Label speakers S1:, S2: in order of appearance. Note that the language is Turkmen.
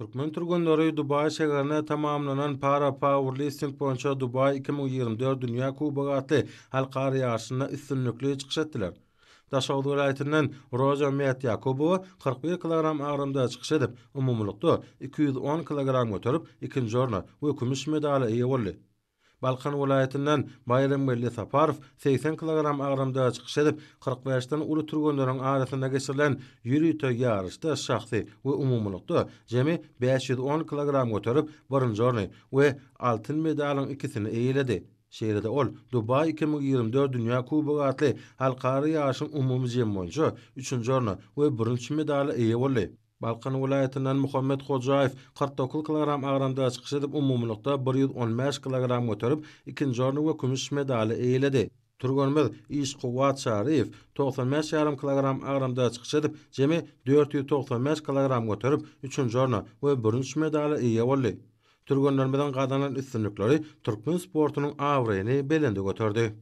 S1: Türkmen turgunlary Dubai şäherine tamamlanan para powerlifting boýunça Dubai 2024 Dünya Kubogy atly halkara ýarşyna üstünlikli çykyş etdiler. Daşowdy welaýatynyň Roja Met Yakubowa 41 kilogram agrymda çykyş edip, umumlykda 210 kilogram göterip, ikinji orna we kümüş medala eýe boldy. Balkan welaýatynyň Bayram Melli Saparov 80 kilogram agrymda çykyş edip, 45-den uly turgunlaryň arasynda geçirilen ýürüýte ýarışda şahsy we umumlykda jemi 510 kilogram göterip, birinji orny we altyn medalyň ikisini eýledi. Şeýlede ol Dubai 2024 Dünya Kubogy atly halkara ýarşyň umumy jemi boýunça 3-nji orny we 1-nji medaly eýe boldy. Balkan welaýatynyň Muhammed Hojaýew 49 kilogram agrymda çykyş edip, umumlykda 115 kilogram göterip, ikinji orny we kümüş medaly eýledi. Turgunymyz Işgowat Şaryp 95,5 kilogram agrymda çykyş edip, jemi 495 kilogram göterip, 3-nji orny we 1-nji medaly eýe boldy. Turgunlarymyzyň gazanan üstünlikleri Türkmen sportunyň awraýyny belinde göterdi.